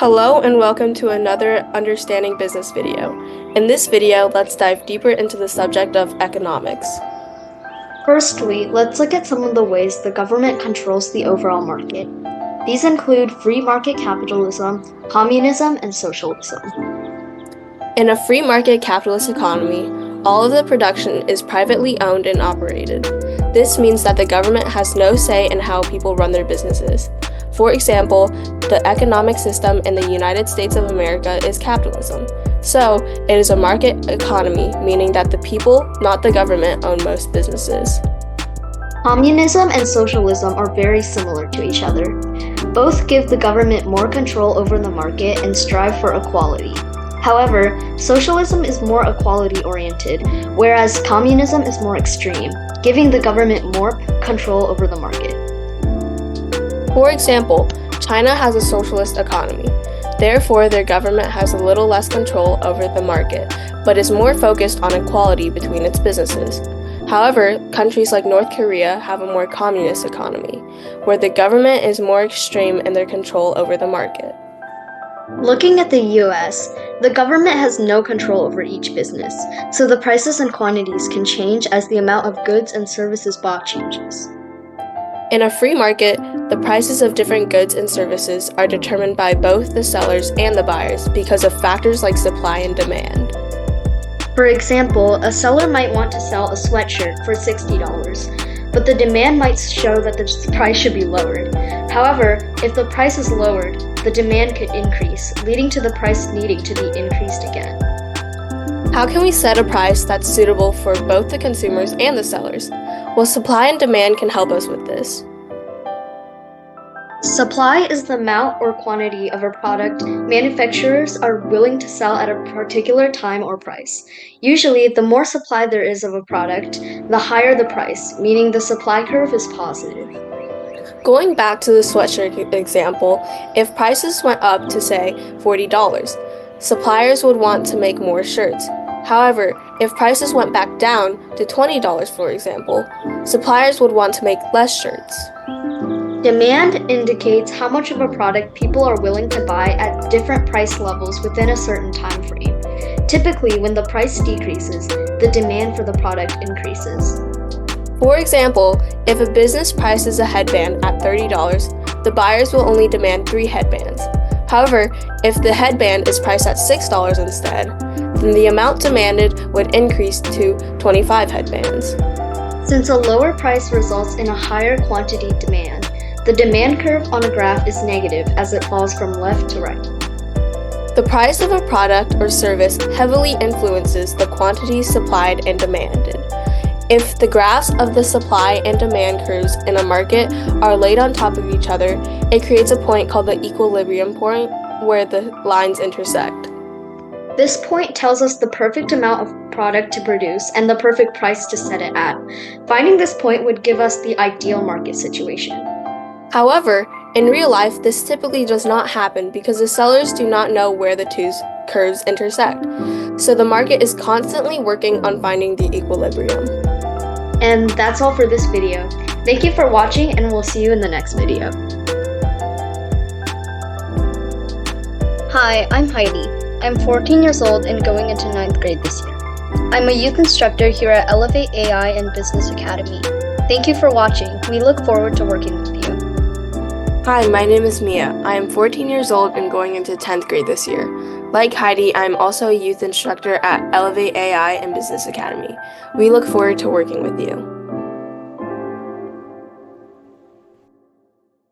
Hello and welcome to another Understanding Business video. In this video, let's dive deeper into the subject of economics. Firstly, let's look at some of the ways the government controls the overall market. These include free market capitalism, communism, and socialism. In a free market capitalist economy, all of the production is privately owned and operated. This means that the government has no say in how people run their businesses. For example, the economic system in the United States of America is capitalism. So, it is a market economy, meaning that the people, not the government, own most businesses. Communism and socialism are very similar to each other. Both give the government more control over the market and strive for equality. However, socialism is more equality-oriented, whereas communism is more extreme, giving the government more control over the market. For example, China has a socialist economy. Therefore, their government has a little less control over the market, but is more focused on equality between its businesses. However, countries like North Korea have a more communist economy, where the government is more extreme in their control over the market. Looking at the US, the government has no control over each business, so the prices and quantities can change as the amount of goods and services bought changes. In a free market, the prices of different goods and services are determined by both the sellers and the buyers because of factors like supply and demand. For example, a seller might want to sell a sweatshirt for $60, but the demand might show that the price should be lowered. However, if the price is lowered, the demand could increase, leading to the price needing to be increased again. How can we set a price that's suitable for both the consumers and the sellers? Well, supply and demand can help us with this. Supply is the amount or quantity of a product manufacturers are willing to sell at a particular time or price. Usually, the more supply there is of a product, the higher the price, meaning the supply curve is positive. Going back to the sweatshirt example, if prices went up to, say, $40, suppliers would want to make more shirts. However, if prices went back down to $20, for example, suppliers would want to make less shirts. Demand indicates how much of a product people are willing to buy at different price levels within a certain time frame. Typically, when the price decreases, the demand for the product increases. For example, if a business prices a headband at $30, the buyers will only demand 3 headbands. However, if the headband is priced at $6 instead, then the amount demanded would increase to 25 headbands. Since a lower price results in a higher quantity demand, the demand curve on a graph is negative as it falls from left to right. The price of a product or service heavily influences the quantities supplied and demanded. If the graphs of the supply and demand curves in a market are laid on top of each other, it creates a point called the equilibrium point where the lines intersect. This point tells us the perfect amount of product to produce and the perfect price to set it at. Finding this point would give us the ideal market situation. However, in real life, this typically does not happen because the sellers do not know where the two curves intersect. So the market is constantly working on finding the equilibrium. And that's all for this video. Thank you for watching, and we'll see you in the next video. Hi, I'm Heidi. I'm 14 years old and going into 9th grade this year. I'm a youth instructor here at Elevate AI and Business Academy. Thank you for watching. We look forward to working with you. Hi, my name is Mia. I am 14 years old and going into 10th grade this year. Like Heidi, I am also a youth instructor at Elevate AI and Business Academy. We look forward to working with you.